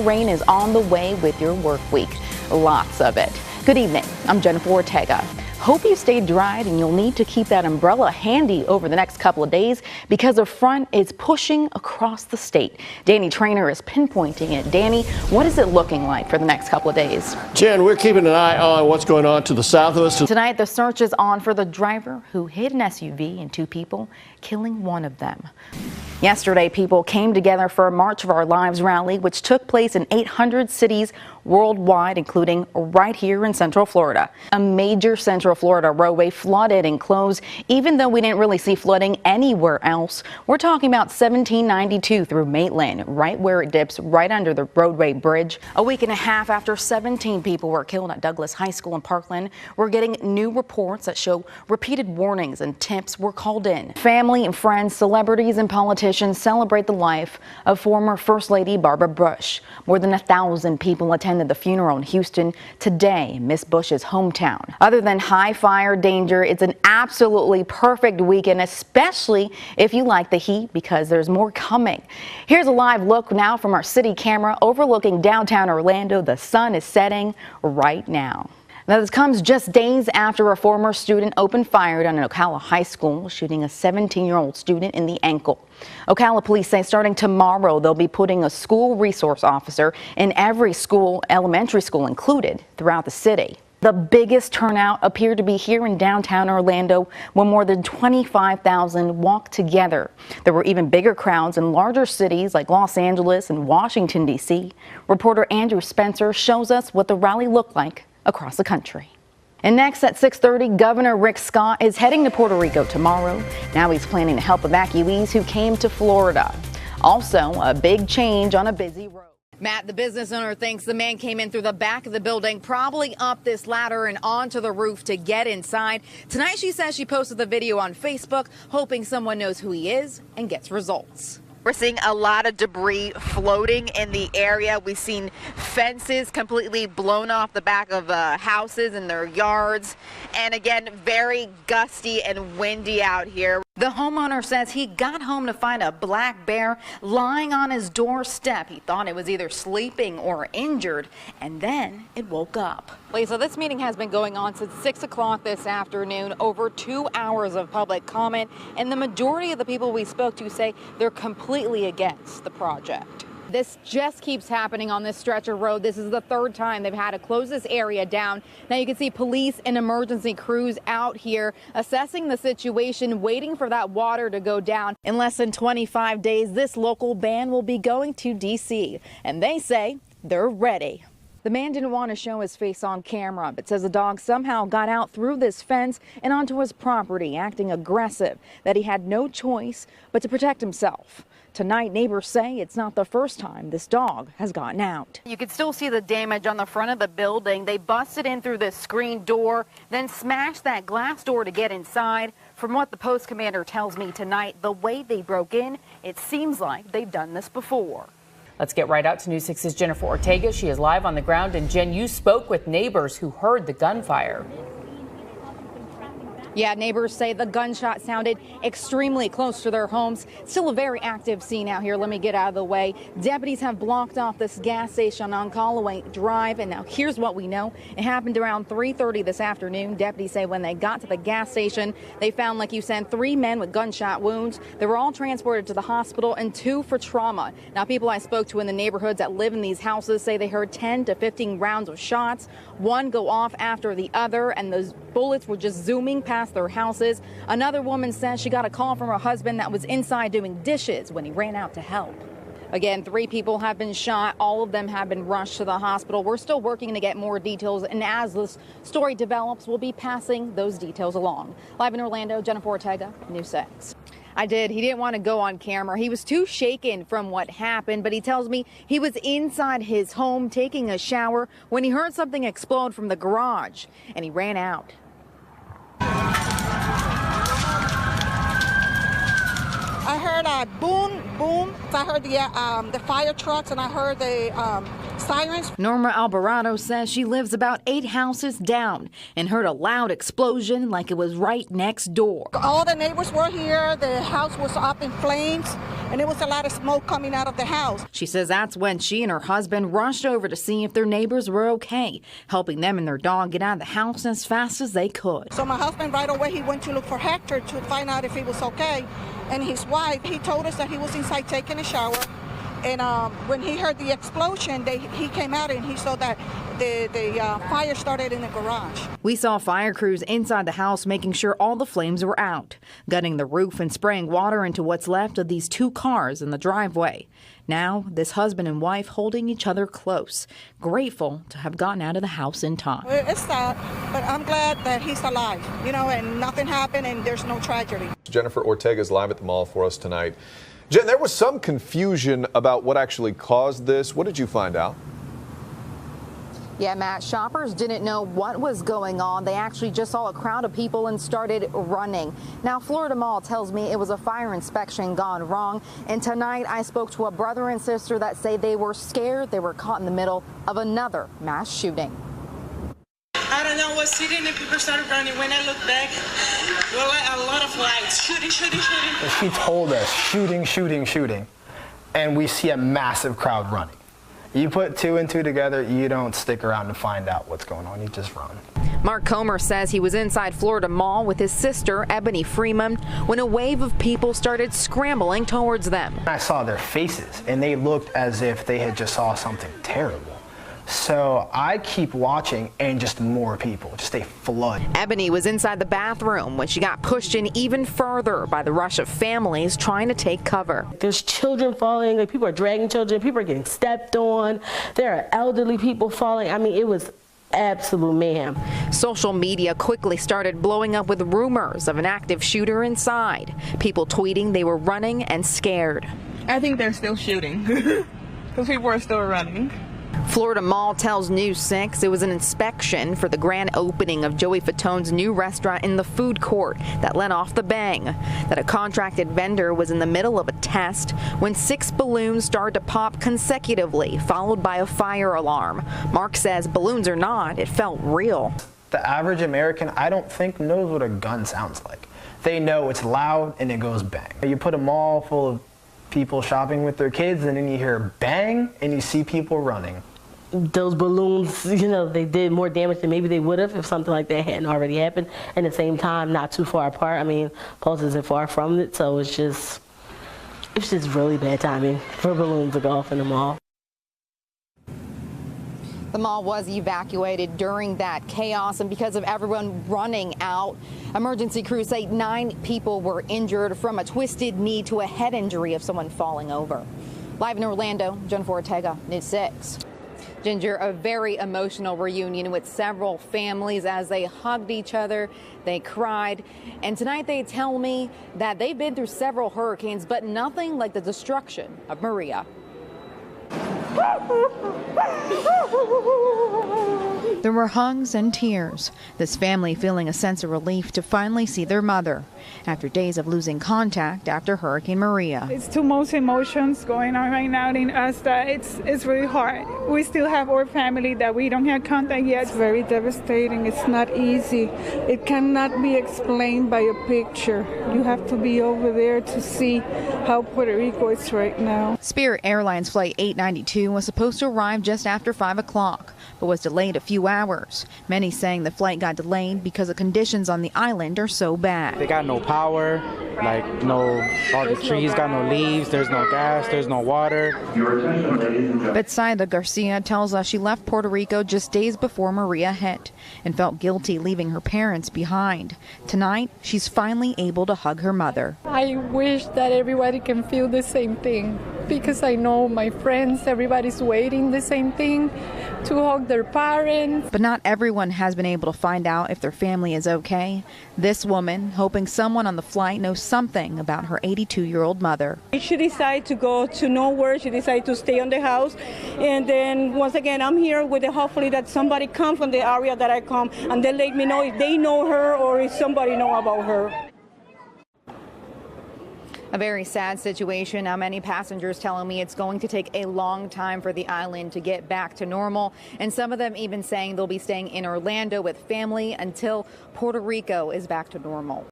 more rain is on the way with your work week. Lots of it. Good evening. I'm Jennifer Ortega. Hope you stay dried, and you'll need to keep that umbrella handy over the next couple of days because a front is pushing across the state. Danny Trainer is pinpointing it. Danny, what is it looking like for the next couple of days? Jen, we're keeping an eye on what's going on to the south of us. Tonight, the search is on for the driver who hit an SUV and two people, killing one of them. Yesterday, people came together for a March of Our Lives rally, which took place in 800 cities worldwide, including right here in Central Florida. A major Central Florida roadway flooded and closed, even though we didn't really see flooding anywhere else. We're talking about 1792 through Maitland, right where it dips right under the roadway bridge. A week and a half after 17 people were killed at Douglas High School in Parkland, we're getting new reports that show repeated warnings and tips were called in. Family and friends, celebrities and politicians celebrate the life of former First Lady Barbara Bush. More than 1,000 people attended the funeral in Houston today, Miss Bush's hometown. Other than high fire danger, it's an absolutely perfect weekend, especially if you like the heat, because there's more coming. Here's a live look now from our city camera overlooking downtown Orlando. The sun is setting right now. Now, this comes just days after a former student opened fire on an Ocala high school, shooting a 17-year-old student in the ankle. Ocala police say starting tomorrow, they'll be putting a school resource officer in every school, elementary school included, throughout the city. The biggest turnout appeared to be here in downtown Orlando, when more than 25,000 walked together. There were even bigger crowds in larger cities like Los Angeles and Washington, D.C. Reporter Andrew Spencer shows us what the rally looked like across the country. And next at 6:30, Governor Rick Scott is heading to Puerto Rico tomorrow. Now he's planning to help evacuees who came to Florida. Also, a big change on a busy road. Matt, the business owner, thinks the man came in through the back of the building, probably up this ladder and onto the roof to get inside. Tonight, she says she posted the video on Facebook, hoping someone knows who he is and gets results. We're seeing a lot of debris floating in the area. We've seen fences completely blown off the back of houses and their yards. And again, very gusty and windy out here. The homeowner says he got home to find a black bear lying on his doorstep. He thought it was either sleeping or injured, and then it woke up. Lisa, this meeting has been going on since 6 o'clock this afternoon, over 2 hours of public comment, and the majority of the people we spoke to say they're completely against the project. This just keeps happening on this stretch of road. This is the third time they've had to close this area down. Now you can see police and emergency crews out here assessing the situation, waiting for that water to go down. In less than 25 days, this local band will be going to D.C., and they say they're ready. The man didn't want to show his face on camera, but says the dog somehow got out through this fence and onto his property, acting aggressive, that he had no choice but to protect himself. Tonight, neighbors say it's not the first time this dog has gotten out. You can still see the damage on the front of the building. They busted in through this screen door, then smashed that glass door to get inside. From what the post commander tells me tonight, the way they broke in, it seems like they've done this before. Let's get right out to News 6's Jennifer Ortega. She is live on the ground. And Jen, you spoke with neighbors who heard the gunfire. Yeah, neighbors say the gunshot sounded extremely close to their homes. Still a very active scene out here. Let me get out of the way. Deputies have blocked off this gas station on Callaway Drive. And now here's what we know. It happened around 3:30 this afternoon. Deputies say when they got to the gas station, they found, like you said, 3 men with gunshot wounds. They were all transported to the hospital and 2 for trauma. Now, people I spoke to in the neighborhoods that live in these houses say they heard 10 to 15 rounds of shots, one go off after the other, and those bullets were just zooming past their houses. Another woman says she got a call from her husband that was inside doing dishes when he ran out to help. Again, 3 people have been shot. All of them have been rushed to the hospital. We're still working to get more details, and as this story develops, we'll be passing those details along. Live in Orlando, Jennifer Ortega, News 6. I did. He didn't want to go on camera. He was too shaken from what happened, but he tells me he was inside his home taking a shower when he heard something explode from the garage, and he ran out. I heard a boom, boom. I heard the fire trucks, and I heard the sirens. Norma Alvarado says she lives about 8 houses down and heard a loud explosion like it was right next door. All the neighbors were here. The house was up in flames, and it was a lot of smoke coming out of the house. She says that's when she and her husband rushed over to see if their neighbors were okay, helping them and their dog get out of the house as fast as they could. So my husband right away, he went to look for Hector to find out if he was okay. And his wife, he told us that he was inside taking a shower. And when he heard the explosion, he came out and he saw that the fire started in the garage. We saw fire crews inside the house making sure all the flames were out, gutting the roof and spraying water into what's left of these two cars in the driveway. Now, this husband and wife holding each other close, grateful to have gotten out of the house in time. It's sad, but I'm glad that he's alive, and nothing happened and there's no tragedy. Jennifer Ortega is live at the mall for us tonight. Jen, there was some confusion about what actually caused this. What did you find out? Yeah, Matt, shoppers didn't know what was going on. They actually just saw a crowd of people and started running. Now, Florida Mall tells me it was a fire inspection gone wrong. And tonight I spoke to a brother and sister that say they were scared they were caught in the middle of another mass shooting. I don't know what's sitting and people started running. When I look back, there were like a lot of lights. Shooting. She told us shooting, and we see a massive crowd running. You put two and two together, you don't stick around to find out what's going on, you just run. Mark Comer says he was inside Florida Mall with his sister, Ebony Freeman, when a wave of people started scrambling towards them. I saw their faces, and they looked as if they had just saw something terrible. So I keep watching, and just more people, just a flood. Ebony was inside the bathroom when she got pushed in even further by the rush of families trying to take cover. There's children falling, like people are dragging children, people are getting stepped on, there are elderly people falling. I mean, it was absolute mayhem. Social media quickly started blowing up with rumors of an active shooter inside. People tweeting they were running and scared. I think they're still shooting because people are still running. Florida Mall tells News 6 it was an inspection for the grand opening of Joey Fatone's new restaurant in the food court that let off the bang. That a contracted vendor was in the middle of a test when 6 balloons started to pop consecutively, followed by a fire alarm. Mark says balloons or not, it felt real. The average American, I don't think, knows what a gun sounds like. They know it's loud and it goes bang. You put a mall full of people shopping with their kids and then you hear bang and you see people running. Those balloons, they did more damage than maybe they would have if something like that hadn't already happened. And at the same time, not too far apart. I mean, Pulse isn't far from it, so it's just really bad timing for balloons to go off in the mall. The mall was evacuated during that chaos, and because of everyone running out, emergency crews say 9 people were injured, from a twisted knee to a head injury of someone falling over. Live in Orlando, Jennifer Ortega, News 6. Ginger, a very emotional reunion with several families as they hugged each other, they cried, and tonight they tell me that they've been through several hurricanes, but nothing like the destruction of Maria. There were hugs and tears, this family feeling a sense of relief to finally see their mother after days of losing contact after Hurricane Maria. It's too much emotions going on right now in us that it's really hard. We still have our family that we don't have contact yet. It's very devastating. It's not easy. It cannot be explained by a picture. You have to be over there to see how Puerto Rico is right now. Spirit Airlines Flight 892 was supposed to arrive just after 5 o'clock, but was delayed a few hours. Many saying the flight got delayed because the conditions on the island are so bad. They got no power, all the trees got no leaves, there's no gas, there's no water. Betsaida Garcia tells us she left Puerto Rico just days before Maria hit and felt guilty leaving her parents behind. Tonight, she's finally able to hug her mother. I wish that everybody can feel the same thing, because I know my friends, everybody's waiting the same thing to hug their parents. But not everyone has been able to find out if their family is okay. This woman, hoping someone on the flight knows something about her 82-year-old mother. She decided to go to nowhere. She decided to stay on the house. And then once again, I'm here with the hopefully that somebody come from the area that I come and they let me know if they know her or if somebody know about her. A very sad situation. Now, many passengers telling me it's going to take a long time for the island to get back to normal. And some of them even saying they'll be staying in Orlando with family until Puerto Rico is back to normal.